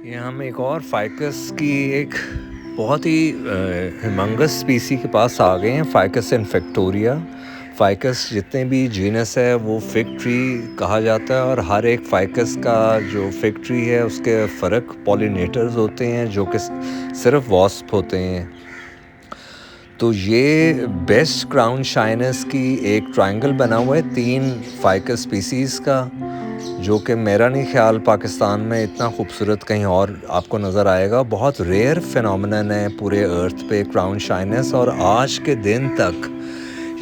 ये हम एक और फाइकस की एक बहुत ही ह्यूमंगस स्पीसी के पास आ गए हैं, फाइकस इन्फेक्टोरिया। फाइकस जितने भी जीनस है वो फिग ट्री कहा जाता है, और हर एक फाइकस का जो फिग ट्री है उसके फ़र्क पॉलिनेटर्स होते हैं जो कि सिर्फ वॉस्प होते हैं। तो ये बेस्ट क्राउन शाइनस की एक ट्रायंगल बना हुआ है 3 फाइकस स्पीसीज़ का, जो कि मेरा नहीं ख्याल पाकिस्तान में इतना खूबसूरत कहीं और आपको नज़र आएगा। बहुत रेयर फिनोमिनन है पूरे अर्थ पे क्राउन शाइनस, और आज के दिन तक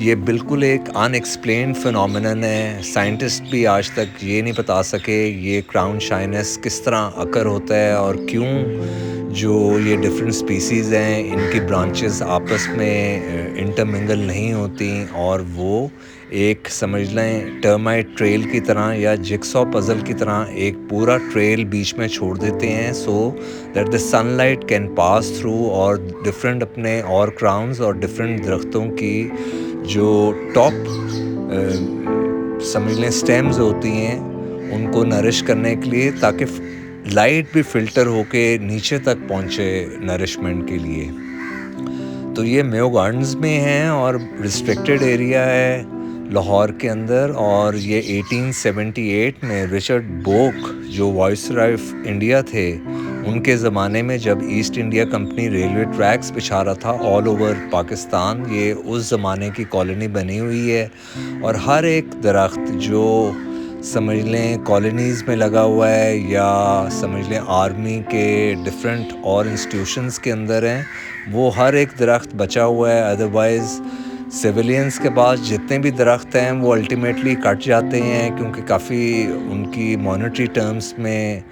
ये बिल्कुल एक अनएक्सप्लेन्ड फिनोमिनन है। साइंटिस्ट भी आज तक ये नहीं बता सके ये क्राउन शाइनस किस तरह अकर होता है और क्यों जो ये डिफरेंट स्पीसीज़ हैं इनकी ब्रांचेस आपस में इंटरमिंगल नहीं होती, और वो एक समझ लें टर्माइट ट्रेल की तरह या जिक्सॉ पज़ल की तरह एक पूरा ट्रेल बीच में छोड़ देते हैं, so that the sunlight can pass through, और डिफरेंट अपने और क्राउन्स और डिफरेंट दरख्तों की जो टॉप समझ लें स्टेम्स होती हैं उनको नरिश करने के लिए, ताकि लाइट भी फ़िल्टर होके नीचे तक पहुँचे नरिशमेंट के लिए। तो ये मेयो गार्डन्स में है और रिस्ट्रिक्टेड एरिया है लाहौर के अंदर, और ये 1878 में रिचर्ड बोक जो वाइसराय ऑफ इंडिया थे उनके ज़माने में जब east India company railway tracks बिछा रहा था ऑल ओवर पाकिस्तान, ये उस ज़माने की कॉलोनी बनी हुई है। और हर एक दरख्त जो समझ लें कॉलोनीज़ में लगा हुआ है या समझ लें आर्मी के डिफरेंट और इंस्टीट्यूशंस के अंदर हैं, वो हर एक दरख्त बचा हुआ है। अदरवाइज़ सिविलियंस के पास जितने भी दरख्त हैं वो अल्टीमेटली कट जाते हैं, क्योंकि काफ़ी उनकी मॉनेटरी टर्म्स में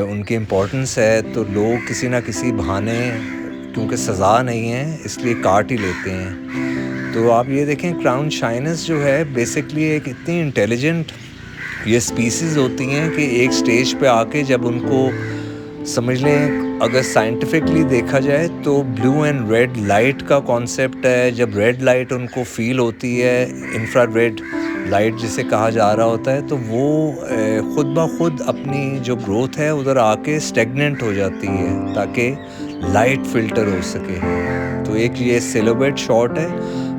उनकी इम्पोर्टेंस है, तो लोग किसी ना किसी बहाने, क्योंकि सज़ा नहीं है इसलिए काट ही लेते हैं। तो आप ये देखें क्राउन शाइनस जो है बेसिकली एक इतनी इंटेलिजेंट ये स्पीसीज़ होती हैं कि एक स्टेज पे आके जब उनको समझ लें अगर साइंटिफिकली देखा जाए तो ब्लू एंड रेड लाइट का कॉन्सेप्ट है। जब रेड लाइट उनको फील होती है, इंफ्रारेड लाइट जिसे कहा जा रहा होता है, तो वो ख़ुद ब खुद अपनी जो ग्रोथ है उधर आके स्टेगनेंट हो जाती है ताकि लाइट फ़िल्टर हो सके। तो एक ये सिलुएट शॉट है।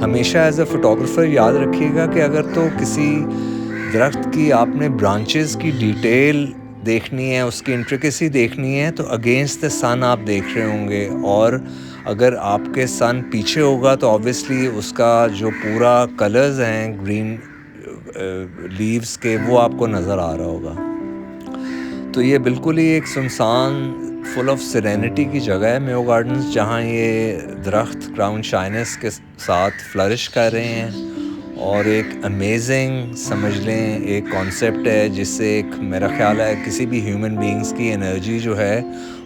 हमेशा एज अ फोटोग्राफर याद रखिएगा कि अगर तो किसी दरख्त की आपने ब्रांचेस की डिटेल देखनी है, उसकी इंट्रिकेसी देखनी है, तो अगेंस्ट द सन आप देख रहे होंगे, और अगर आपके सन पीछे होगा तो ऑब्वियसली उसका जो पूरा कलर्स हैं ग्रीन लीव्स के वो आपको नज़र आ रहा होगा। तो ये बिल्कुल ही एक सुनसान फुल ऑफ सेरेनिटी की जगह है मेयो गार्डन्स, जहाँ ये दरख्त क्राउन शाइनस के साथ फ्लरिश कर रहे हैं, और एक अमेजिंग समझ लें एक कॉन्सेप्ट है जिससे एक मेरा ख़्याल है किसी भी ह्यूमन बीइंग्स की एनर्जी जो है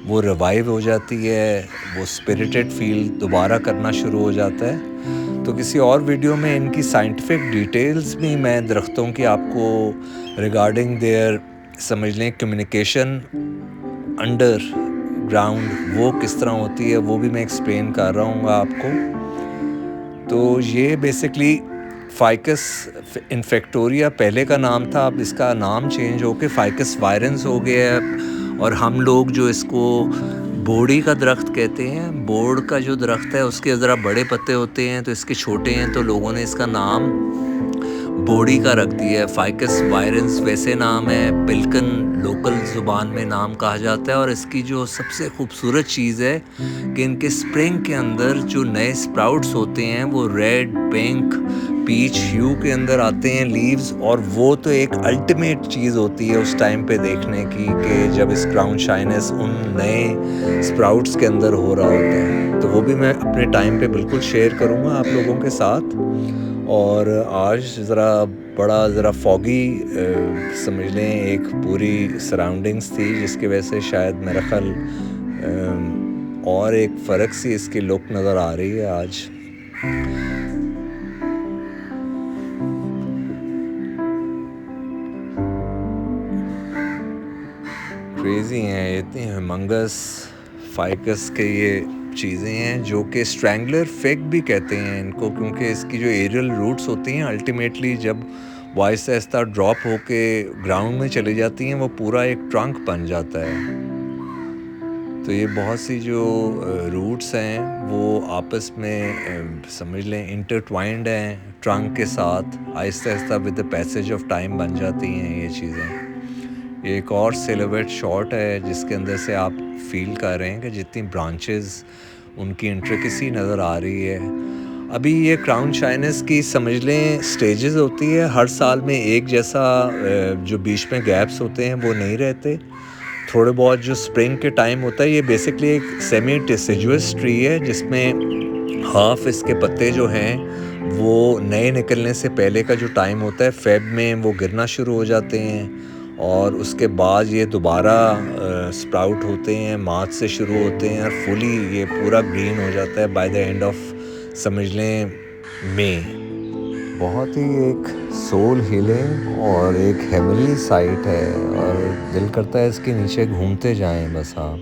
वो रिवाइव हो जाती है, वो स्पिरिटेड फील दोबारा करना शुरू हो जाता है। तो किसी और वीडियो में इनकी साइंटिफिक डिटेल्स भी मैं दरख्तों की आपको रिगार्डिंग देयर समझ लें कम्युनिकेशन अंडर ग्राउंड वो किस तरह होती है वो भी मैं एक्सप्लेन कर रहा हूँ आपको। तो ये बेसिकली फाइकस इन्फेक्टोरिया पहले का नाम था, अब इसका नाम चेंज होकर फाइकस वायरेंस हो गया है। और हम लोग जो इसको बोड़ी का दरख्त कहते हैं, बोड़ का जो दरख्त है उसके ज़रा बड़े पत्ते होते हैं तो इसके छोटे हैं, तो लोगों ने इसका नाम बोड़ी का रख दिया है। फाइकस वायरेंस वैसे नाम है, पिल्कन लोकल ज़ुबान में नाम कहा जाता है। और इसकी जो सबसे खूबसूरत चीज़ है कि इनके स्प्रिंग के अंदर जो नए स्प्राउट्स होते हैं वो रेड, पिंक, पीच ह्यू के अंदर आते हैं लीव्स, और वो तो एक अल्टीमेट चीज़ होती है उस टाइम पे देखने की कि जब इस क्राउन शाइनस उन नए स्प्राउट्स के अंदर हो रहा होता है। तो वो भी मैं अपने टाइम पे बिल्कुल शेयर करूँगा आप लोगों के साथ। और आज ज़रा फॉगी समझ लें एक पूरी सराउंडिंग्स थी जिसकी वजह से शायद मेरा ख्याल और एक फ़र्क सी इसकी लुक नज़र आ रही है आज। क्रेज़ी हैं इतनी ह्यूमंगस फाइकस के ये चीज़ें हैं जो कि स्ट्रैंगलर फिग भी कहते हैं इनको, क्योंकि इसकी जो एरियल रूट्स होती हैं अल्टीमेटली जब वो आहिस्ता आहिस्ता ड्रॉप होके ग्राउंड में चली जाती हैं वो पूरा एक ट्रंक बन जाता है। تو یہ بہت سی جو روٹس ہیں وہ آپس میں سمجھ لیں انٹرٹوائنڈ ہیں ٹرنک کے ساتھ، آہستہ آہستہ with the passage of time بن جاتی ہیں یہ چیزیں. یہ ایک اور سیلویٹ شاٹ ہے جس کے اندر سے آپ فیل کر رہے ہیں کہ جتنی برانچز ان کی انٹریکسی نظر آ رہی ہے. ابھی یہ کراؤن شائنس کی سمجھ لیں سٹیجز ہوتی ہے، ہر سال میں ایک جیسا جو بیچ میں گیپس ہوتے ہیں وہ نہیں رہتے. تھوڑے بہت جو سپرنگ کے ٹائم ہوتا ہے، یہ بیسکلی ایک سیمی ڈیسیجوس ٹری ہے جس میں ہاف اس کے پتے جو ہیں وہ نئے نکلنے سے پہلے کا جو ٹائم ہوتا ہے فیب میں وہ گرنا شروع ہو جاتے ہیں، اور اس کے بعد یہ دوبارہ سپراؤٹ ہوتے ہیں، مارچ سے شروع ہوتے ہیں اور فلی یہ پورا گرین ہو جاتا ہے بائی دا اینڈ آف سمجھ لیں مئی. بہت ہی ایک سول ہیلنگ اور ایک ہیونلی سائٹ ہے، اور دل کرتا ہے اس کے نیچے گھومتے جائیں بس آپ.